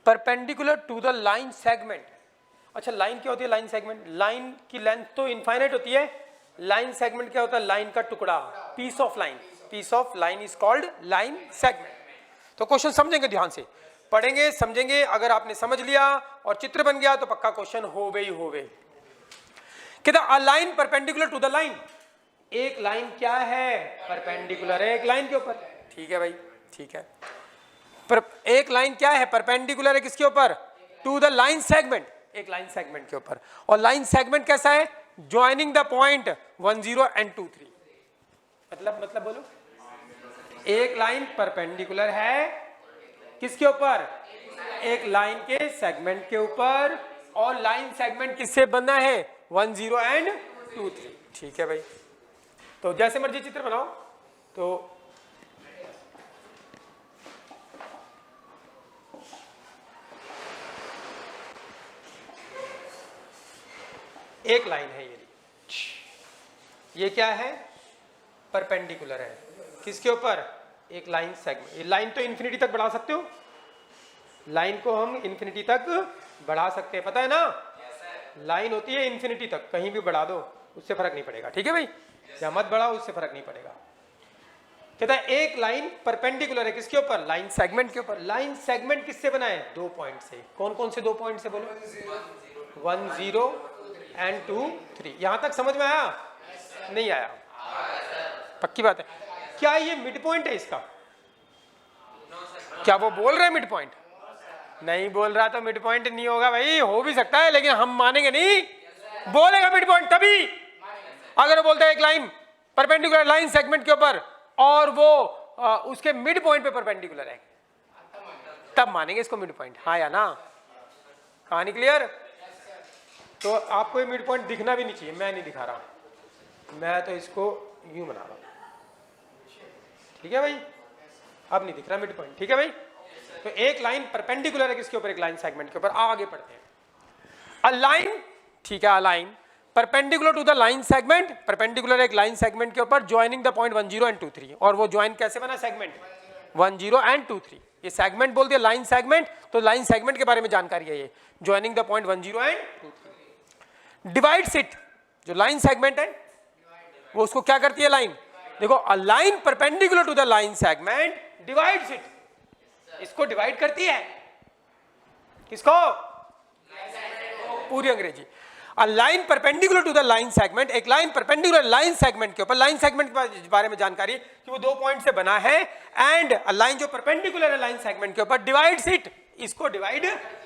Perpendicular to the line segment. अच्छा line क्या होती है? लाइन सेगमेंट, लाइन की लेंथ तो इनफाइनाइट होती है, लाइन सेगमेंट क्या होता है? लाइन का टुकड़ा, piece of line, piece of line is called line segment. तो क्वेश्चन समझेंगे, ध्यान से पढ़ेंगे, समझेंगे। अगर आपने समझ लिया और चित्र बन गया तो पक्का क्वेश्चन हो गई हो गई। कहता a line perpendicular to the line, एक लाइन क्या है? परपेंडिकुलर है एक लाइन के ऊपर। ठीक है भाई, ठीक है। पर एक लाइन क्या है? परपेंडिकुलर है किसके ऊपर? टू द लाइन सेगमेंट, एक लाइन सेगमेंट के ऊपर। और लाइन सेगमेंट कैसा है? Joining the point 1 0 and 2 3। मतलब बोलो, एक लाइन परपेंडिकुलर है किसके ऊपर? एक लाइन के सेगमेंट के ऊपर। और लाइन सेगमेंट किससे बना है? 1 0 एंड 2 3। ठीक है भाई, तो जैसे मर्जी चित्र बनाओ। तो एक लाइन है ये क्या है? परपेंडिकुलर है किसके ऊपर? एक लाइन सेगमेंट। लाइन तो इन्फिनिटी तक बढ़ा सकते हो, लाइन को हम इन्फिनिटी तक बढ़ा सकते हैं, पता है ना? लाइन होती है इन्फिनिटी तक, कहीं भी बढ़ा दो उससे फर्क नहीं पड़ेगा। ठीक है भाई, या मत बढ़ाओ उससे फर्क नहीं पड़ेगा। कहता है एक लाइन परपेंडिकुलर है किसके ऊपर? लाइन सेगमेंट के ऊपर। लाइन सेगमेंट किससे बना है? 2 पॉइंट से। कौन कौन से 2 पॉइंट से बोलो? 1 0 एंड 2 3। यहां तक समझ में आया? नहीं आया? पक्की बात है। क्या ये मिड पॉइंट है इसका? क्या वो बोल रहे हैं मिड पॉइंट? नहीं बोल रहा तो मिड पॉइंट नहीं होगा भाई। हो भी सकता है लेकिन हम मानेंगे नहीं। बोलेगा मिड पॉइंट तभी अगर बोलते हैं एक लाइन परपेंडिकुलर लाइन सेगमेंट के ऊपर और वो उसके मिड पॉइंट पे परपेंडिकुलर है, तब मानेंगे इसको मिड पॉइंट। हाँ या ना? कहानी क्लियर? तो आपको ये मिड पॉइंट दिखना भी नहीं चाहिए, मैं नहीं दिखा रहा, मैं तो इसको यूं बना रहा हूं। ठीक है भाई, अब नहीं दिख रहा मिड पॉइंट। ठीक है भाई, तो एक लाइन परपेंडिकुलर है किसके ऊपर? एक लाइन सेगमेंट के ऊपर। आगे पढ़ते हैं। अ लाइन, ठीक है, a line perpendicular to the line segment, perpendicular एक लाइन सेगमेंट के ऊपर, ज्वाइनिंग द पॉइंट 1 0 एंड 2 3। और वो ज्वाइन कैसे बना? Segment 1 0 and 2 3। ये सेगमेंट बोल दिया लाइन सेगमेंट, तो लाइन सेगमेंट के बारे में जानकारी है ये, joining the point 1 0 and 2 3। Divides it, जो लाइन सेगमेंट है वो उसको क्या करती है? लाइन, देखो a line perpendicular to the line segment divides it, इसको डिवाइड करती है। किसको? पूरी अंग्रेजी। A line perpendicular to the line segment, एक लाइन परपेंडिकुलर लाइन सेगमेंट के ऊपर, लाइन सेगमेंट के बारे में जानकारी कि वो 2 पॉइंट से बना है। एंड अ लाइन जो परपेंडिकुलर है लाइन सेगमेंट के ऊपर, डिवाइड्स इट, इसको डिवाइड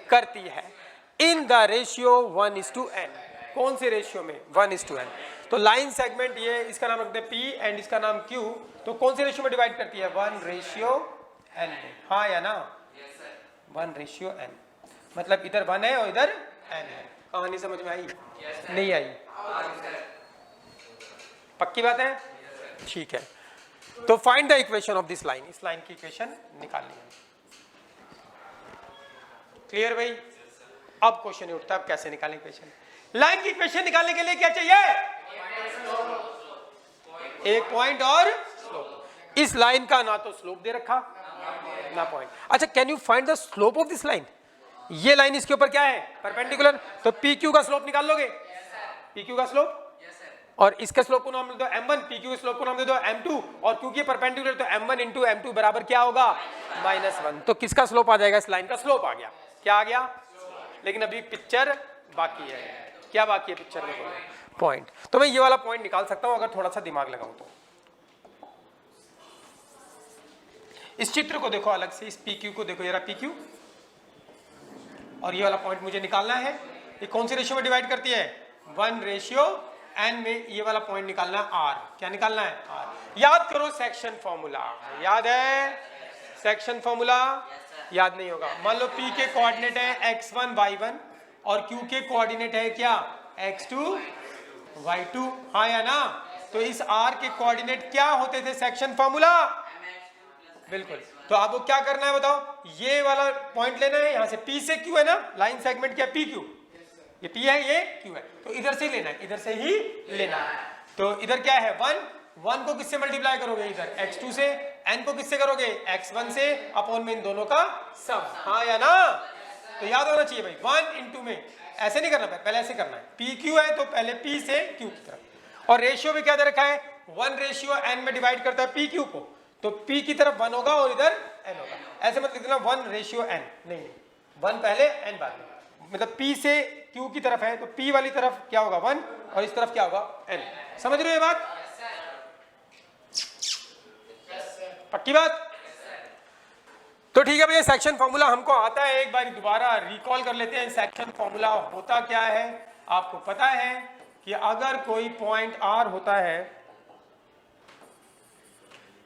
करती है इन द रेशियो 1:n। कौन से रेशियो में? 1:n। तो लाइन सेगमेंट ये, इसका नाम रखते हैं P एंड इसका नाम Q, तो कौन से रेशियो में डिवाइड करती है? 1:n में। हाँ या ना? 1:n, मतलब इधर 1 है और इधर n है। कहानी समझ में आई? नहीं आई? पक्की बात है? ठीक है, तो find the equation of this line, इस लाइन की इक्वेशन निकालनी है। क्लियर भाई? अब क्वेश्चन उठता है, अब कैसे निकालें इक्वेशन? लाइन की इक्वेशन निकालने के लिए क्या चाहिए? एक पॉइंट और स्लोप। इस लाइन का ना तो स्लोप दे रखा ना पॉइंट। अच्छा, can you find the slope of this line? ये लाइन इसके ऊपर क्या है? परपेंडिकुलर, तो PQ का स्लोप निकाल लोगे? PQ का स्लोप, और इसके स्लोप को नाम दे दो m1, PQ के स्लोप को नाम दे दो m2, और क्योंकि परपेंडिकुलर तो m1 इंटू m2 बराबर क्या होगा? -1। तो किसका स्लोप आ जाएगा? इस लाइन का स्लोप आ गया। क्या आ गया? लेकिन अभी पिक्चर बाकी है। क्या बाकी है पिक्चर में? पॉइंट। तो मैं ये वाला पॉइंट निकाल सकता हूं अगर थोड़ा सा दिमाग लगाऊं तो। इस चित्र को देखो अलग से, इस PQ को देखो, ये रहा PQ, और ये वाला पॉइंट मुझे निकालना है। ये कौन सी रेशियो में डिवाइड करती है? 1:n में। ये वाला पॉइंट निकालना है R। क्या निकालना है? R। याद करो सेक्शन फॉर्मूला, याद है? सेक्शन फॉर्मूला याद नहीं होगा? मान लो P के कोऑर्डिनेट है x1 y1 और Q के कोऑर्डिनेट है क्या? x2 y2। हाँ या ना? तो इस R के कोऑर्डिनेट क्या होते थे? Section formula. बिल्कुल। तो आपको क्या करना है बताओ? ये वाला पॉइंट लेना है, यहां से P से Q है ना, लाइन सेगमेंट क्या? PQ, ये P है, ये Q है, तो इधर से लेना है, इधर से ही लेना है। तो इधर क्या है? 1 को किससे मल्टीप्लाई करोगे? इधर x2 से। n को किससे करोगे? x1 से, अपॉन में इन दोनों का सम। हाँ या ना? तो याद होना चाहिए भाई 1 इंटू में ऐसे नहीं करना, पहले ऐसे करना है, पी क्यू है तो पहले पी से क्यू की तरफ, और रेशियो भी क्या दे रखा है 1:n में डिवाइड करता है पी क्यू को, तो पी की तरफ 1 होगा और इधर n होगा, ऐसे मत लिख देना 1:n, नहीं 1 पहले n बाद में, मतलब p से q की तरफ है तो p वाली तरफ क्या होगा 1 और इस तरफ क्या होगा n, समझ रहे हो ये बात? पक्की बात? तो ठीक है भैया, सेक्शन फॉर्मूला हमको आता है, एक बार दोबारा रिकॉल कर लेते हैं। सेक्शन फॉर्मूला होता क्या है, आपको पता है कि अगर कोई पॉइंट r होता है,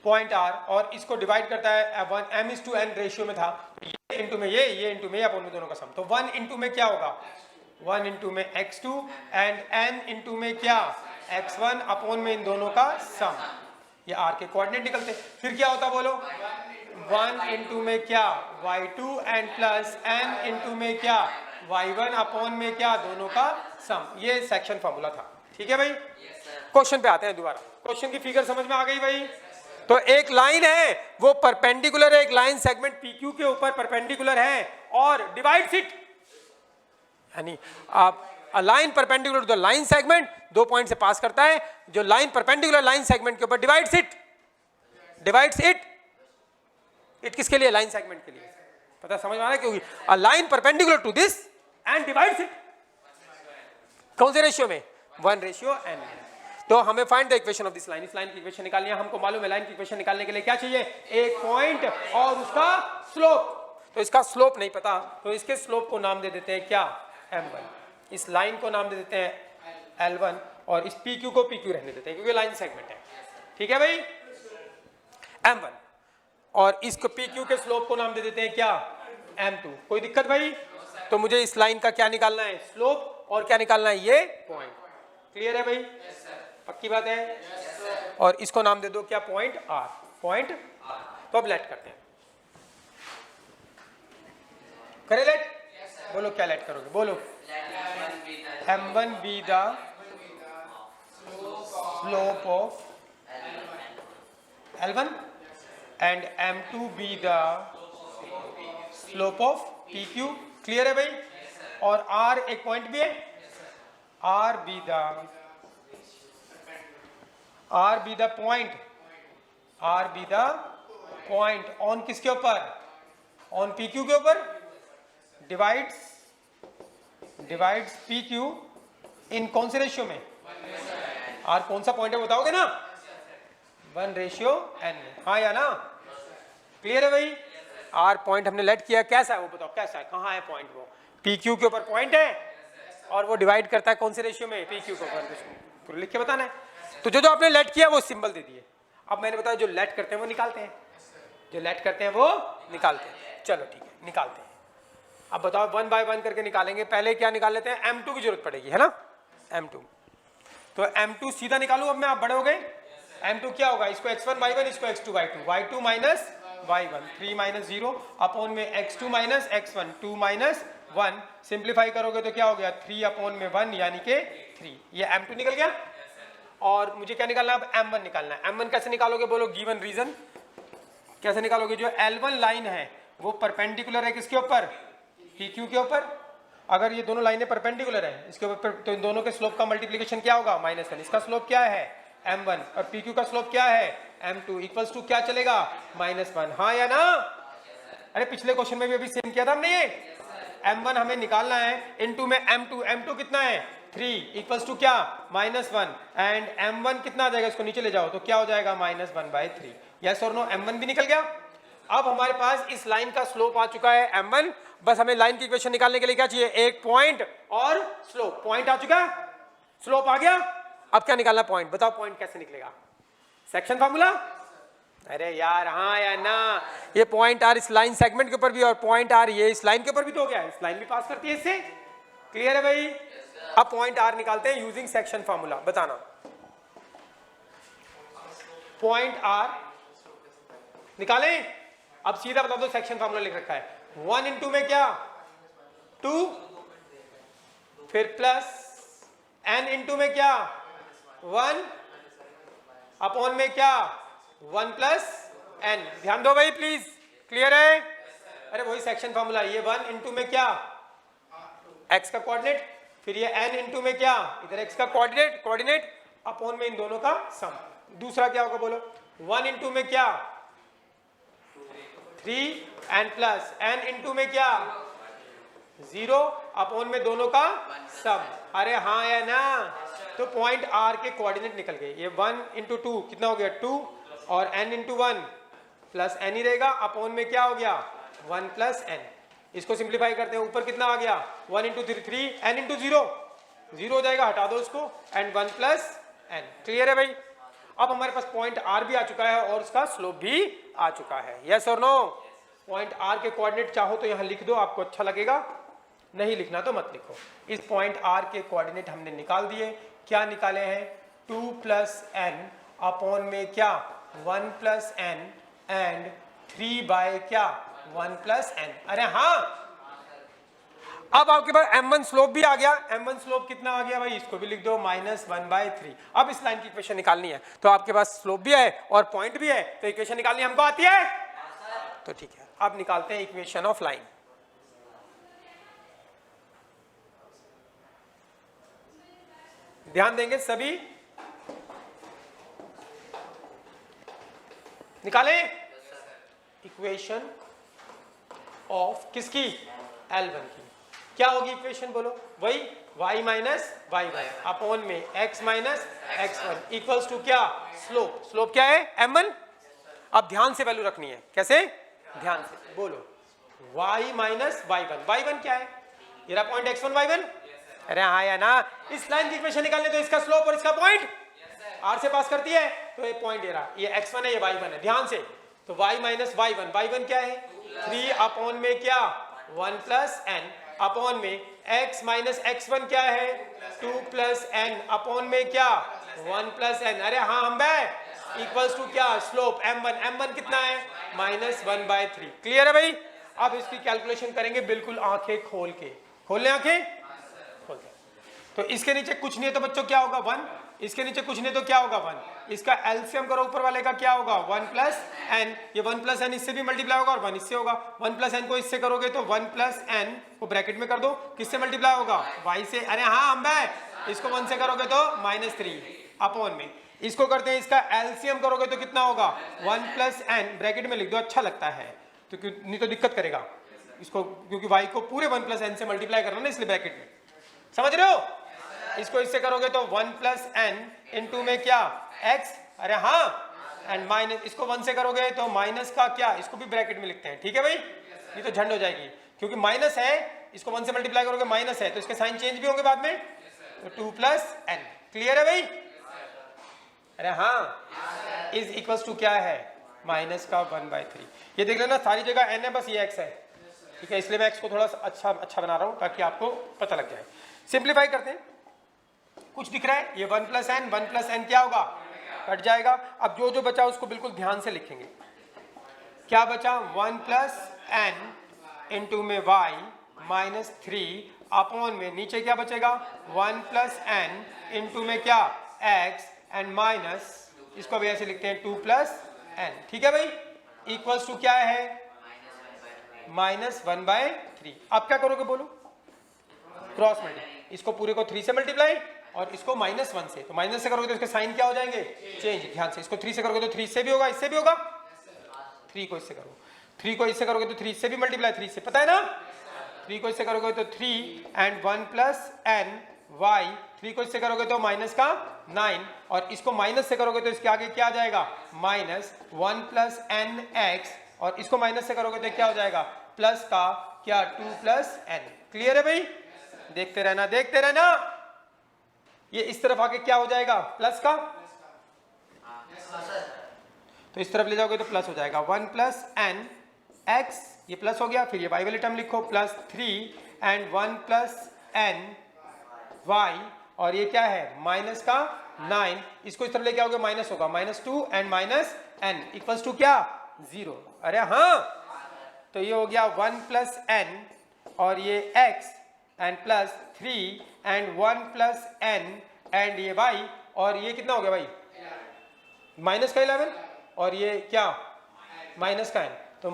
पॉइंट r, और इसको डिवाइड करता है m/n रेशियो में था, ये इंटू में ये इंटू में अपन में दोनों का सम, तो 1 इंटू में क्या होगा 1 इंटू में x2 एंड n इंटू में क्या x1 अपॉन में इन दोनों का सम, ये r के कोऑर्डिनेट निकलते, फिर क्या होता बोलो 1 इंटू में क्या y2 and plus n into में क्या y1 अपॉन में क्या दोनों का सम, ये सेक्शन फॉर्मूला था। ठीक है भाई, क्वेश्चन पे आते हैं दोबारा। क्वेश्चन की फिगर समझ में आ गई भाई? तो एक लाइन है वो परपेंडिकुलर है, एक लाइन सेगमेंट PQ के ऊपर परपेंडिकुलर है और डिवाइड्स इट, यानी आप a line perpendicular to the line segment, 2 point से पास करता है, जो लाइन परपेंडिकुलर लाइन सेगमेंट के ऊपर डिवाइड्स इट, इट किसके लिए, लाइन सेगमेंट के लिए, पता समझ में आ रहा है? क्योंकि a line perpendicular to this and divides it, कौन से रेशियो में 1:n। तो हमें find the equation of this line, इस लाइन की इक्वेशन निकालनी है, हमको मालूम है लाइन की इक्वेशन निकालने के लिए क्या चाहिए, एक पॉइंट और उसका स्लोप, तो इसका स्लोप नहीं पता, तो इसके स्लोप को नाम दे देते हैं क्या m1, इस लाइन को नाम दे देते हैं L1 और इस PQ को PQ रहने देते हैं क्योंकि लाइन सेगमेंट है। ठीक है भाई, m1, और इसको PQ के स्लोप को नाम दे देते हैं क्या m2। कोई दिक्कत भाई? तो मुझे इस लाइन का क्या निकालना है, स्लोप, और क्या निकालना है, ये पॉइंट। क्लियर है भाई? पक्की बात है? और इसको नाम दे दो क्या, पॉइंट R, पॉइंट R। तो अब लेट करते हैं, करें लेट? बोलो क्या लेट करोगे, बोलो m1 be the slope of L1 and m2 be the slope of PQ। Clear है भाई? और R एक पॉइंट भी है, R be the point on किसके ऊपर, on PQ के ऊपर, divides PQ इन कौन से रेशियो में, R कौन सा पॉइंट है बताओगे ना, 1:n, हाँ या ना? क्लियर है भाई? R पॉइंट हमने लेट किया, कैसा है वो बताओ, कैसा है, कहाँ है पॉइंट, वो PQ के ऊपर पॉइंट है और वो डिवाइड करता है कौन से रेशियो में, PQ के ऊपर, पूरा लिख के बताना है। तो जो आपने लेट किया वो सिंबल दे दिए, अब मैंने बताया जो लेट करते हैं वो निकालते हैं, चलो ठीक है निकालते हैं। अब बताओ 1 by 1 करके निकालेंगे, पहले क्या निकाल लेते हैं, m2 की जरूरत पड़ेगी, है ना, m2, तो m2 सीधा निकालू, अब मैं, आप बड़े हो गए, m2 क्या होगा, इसको x1 y1, इसको x2 y2, y2 minus y1, 3 minus 0 upon में x2 minus x1, 2 minus 1, simplify करोगे तो क्या हो गया 3 अपॉन में 1 यानी के 3, ये m2 निकल गया। और मुझे क्या निकालना है, अब m1 निकालना है। m1 कैसे निकालोगे बोलो, गिवन रीजन कैसे निकालोगे, जो L1 लाइन है वो परपेंडिकुलर है किसके ऊपर, PQ के ऊपर, अगर ये दोनों लाइनें परपेंडिकुलर है इसके ऊपर, तो इन दोनों के स्लोप का मल्टीप्लिकेशन क्या होगा, -1, इसका स्लोप क्या है m1 और PQ का स्लोप क्या है m2, इक्वल्स टू क्या चलेगा -1, हाँ या ना? अरे पिछले क्वेश्चन में भी अभी सेम किया था हमने, ये m1 हमें निकालना है, इनटू में m2 कितना है 3, इक्वल्स टू क्या -1, एंड m1 कितना आ जाएगा, इसको नीचे ले जाओ तो क्या हो जाएगा -1/3, यस और नो, m1 भी निकल गया। अब हमारे पास इस लाइन का स्लोप आ चुका है m1, बस हमें लाइन की इक्वेशन निकालने के लिए क्या चाहिए, एक पॉइंट और स्लोप, पॉइंट आ चुका है, स्लोप आ गया, अब क्या निकालना, पॉइंट, बताओ पॉइंट कैसे निकलेगा, सेक्शन फार्मूला, अरे यार हाँ या ना, ये पॉइंट आर इस लाइन सेगमेंट के ऊपर भी और पॉइंट आर ये इस लाइन के ऊपर भी तो हो गया, इस लाइन भी पास करती है इससे, क्लियर है भाई? अब पॉइंट आर निकालते हैं यूजिंग सेक्शन फार्मूला, बताना पॉइंट आर निकालें। अब सीधा बता दो, सेक्शन फार्मूला लिख रखा है 1 इंटू में क्या 2, फिर प्लस n इंटू में क्या 1 अपॉन में क्या 1 प्लस n, ध्यान दो भाई प्लीज, क्लियर है? अरे वही सेक्शन फॉर्मूला, ये 1 इंटू में क्या x का कोऑर्डिनेट, फिर ये n इंटू में क्या इधर x का कोऑर्डिनेट अपॉन में इन दोनों का सम। दूसरा क्या होगा बोलो, 1 इंटू में क्या 3 n प्लस n इंटू में क्या 0 अपॉन में दोनों का सम। अरे हाँ या ना, तो पॉइंट r के कोऑर्डिनेट निकल गए। ये 1 इंटू 2 कितना हो गया 2 और n इंटू 1 प्लस n ही रहेगा, अपॉन में क्या हो गया 1 प्लस n। इसको सिंप्लीफाई करते हैं, ऊपर कितना आ गया 1 इंटू 3 n इंटू 0 हो जाएगा, हटा दो उसको, एंड 1 प्लस n। क्लियर है भाई। अब हमारे पास पॉइंट r भी आ चुका है और उसका स्लोप भी आ चुका है। यस और नो। पॉइंट r के कोऑर्डिनेट चाहो तो यहाँ लिख दो, आपको अच्छा लगेगा, नहीं लिखना तो मत लिखो। इस पॉइंट r के कोऑर्डिनेट हमने निकाल दिए। क्या निकाले हैं 2 प्लस n अपॉन में क्या 1 प्लस n एंड 3 बाय क्या 1 प्लस n। अरे हाँ, अब आपके पास m1 स्लोप भी आ गया। m1 स्लोप कितना आ गया भाई, इसको भी लिख दो -1/3। अब इस लाइन की इक्वेशन निकालनी है, तो आपके पास स्लोप भी है और पॉइंट भी है, तो इक्वेशन निकालनी हमको आती है, तो ठीक है। अब निकालते हैं इक्वेशन ऑफ लाइन। ध्यान देंगे सभी, निकालें इक्वेशन ऑफ किसकी, L1 की। क्या होगी इक्वेशन बोलो, वही y माइनस y1 अपॉन में x minus x1 equals to क्या स्लोप। स्लोप क्या है m1। अब ध्यान से वैल्यू रखनी है, कैसे, ध्यान से बोलो, y माइनस y1 क्या है, ये रहा पॉइंट x1 y1। अरे हाँ या ना, इस लाइन की इक्वेशन निकालने तो इसका स्लोप और इसका पॉइंट r से पास करती है, तो ये पॉइंट ये रहा, ये x1 है ये y1 है। ध्यान से, तो y माइनस y1 क्या है 3 अपॉन में क्या 1 प्लस n अपॉन में x माइनस x1 क्या है 2 प्लस n अपॉन में क्या 1 प्लस n। अरे हाँ हम इक्वल्स टू क्या स्लोप m1 कितना है -1/3। क्लियर है भाई। अब इसकी कैलकुलेशन करेंगे बिल्कुल आंखें खोल के, खोल लें आंखें, खोल लें। तो इसके नीचे कुछ नहीं है तो बच्चों क्या होगा 1, इसके नीचे कुछ नहीं तो क्या होगा 1, इसका एलसीएम करो ऊपर वाले का क्या होगा 1 प्लस n, ये 1 प्लस n इससे भी मल्टीप्लाई होगा और 1 इससे होगा। 1 प्लस n को इससे करोगे तो 1 प्लस n को ब्रैकेट में कर दो, किससे मल्टीप्लाई होगा y से। अरे हाँ हम इसको 1 से करोगे तो -3 अपॉन में, इसको करते हैं इसका एलसीएम करोगे तो कितना होगा 1 प्लस n, ब्रैकेट में लिख दो, अच्छा लगता है तो नहीं तो दिक्कत करेगा इसको, क्योंकि y को पूरे 1 प्लस n से मल्टीप्लाई करना ना, इसलिए ब्रैकेट में, समझ रहे हो। इसको इससे करोगे तो 1 प्लस n इंटू में क्या x, अरे हाँ, एंड माइनस, इसको 1 से करोगे तो माइनस का क्या, इसको भी ब्रैकेट में लिखते हैं, ठीक है भाई, ये तो झंड हो जाएगी क्योंकि माइनस है, इसको 1 से मल्टीप्लाई करोगे माइनस है तो इसके साइन चेंज भी होंगे बाद में, तो 2 प्लस n। क्लियर है भाई। अरे हाँ, इज इक्वल्स टू क्या है माइनस का 1/3। ये देख लेना सारी जगह n है, बस ये x है, ठीक है, इसलिए मैं x को थोड़ा सा अच्छा बना रहा हूँ ताकि आपको पता लग जाए। सिंप्लीफाई करते हैं, कुछ दिख रहा है, ये 1 प्लस n क्या होगा कट जाएगा। अब जो जो बचा उसको बिल्कुल ध्यान से लिखेंगे। क्या बचा 1 प्लस n इंटू में y माइनस 3 अपॉन में नीचे क्या बचेगा 1 प्लस n इंटू में क्या x एंड माइनस, इसको भी ऐसे लिखते हैं 2 प्लस n, ठीक है भाई, इक्वल्स टू क्या है -1/3। अब क्या करोगे बोलो, क्रॉस मल्टीप्लाई, इसको पूरे को 3 से मल्टीप्लाई और इसको -1 से, तो माइनस से करोगे तो इसके साइन क्या हो जाएंगे चेंज। ध्यान से, इसको 3 से करोगे तो 3 से भी होगा, इससे भी होगा, 3 को इससे करो, 3 को इससे करोगे तो 3 से भी मल्टीप्लाई, 3 से पता है ना, 3 को इससे करोगे तो 3 एंड 1 प्लस n y, 3 को इससे करोगे तो माइनस का 9 और इसको माइनस से करोगे तो इसके आगे क्या आ जाएगा -1 प्लस n x और इसको माइनस से करोगे तो क्या हो जाएगा प्लस का क्या 2 प्लस n। क्लियर है भाई, देखते रहना देखते रहना। ये इस तरफ आके क्या हो जाएगा प्लस का, तो इस तरफ ले जाओगे तो प्लस हो जाएगा 1 प्लस n x, ये प्लस हो गया, फिर ये y वाली टर्म लिखो plus 3 and 1 plus n y और ये क्या है माइनस का 9, इसको इस तरफ लेके आओगे माइनस होगा -2 and minus n equals to क्या 0। अरे हाँ, तो ये हो गया 1 प्लस n और ये x and plus 3 and 1 plus n and ये y और ये कितना हो गया भाई माइनस का 11 और ये क्या माइनस का n, तो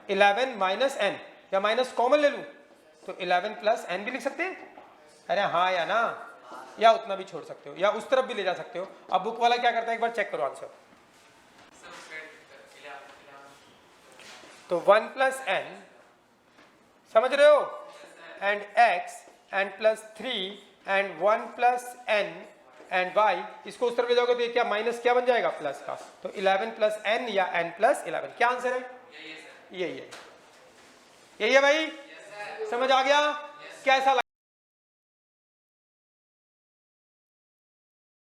11 माइनस एन, या माइनस कॉमन ले लूँ तो 11 प्लस एन भी लिख सकते हैं। अरे हाँ या ना, या उतना भी छोड़ सकते हो, या उस तरफ भी ले जा सकते हो। अब बुक वाला क्या करता है, एक बार चेक करो आंसर। तो 1 प्लस एन, समझ रहे हो, and x and plus 3 and 1 plus n and y, इसको उस तरफ ले जाओगे तो ये क्या माइनस क्या बन जाएगा, प्लस का। तो 11 प्लस एन या एन प्लस 11, क्या आंसर है? यही है, यही है भाई। समझ आ गया? कैसा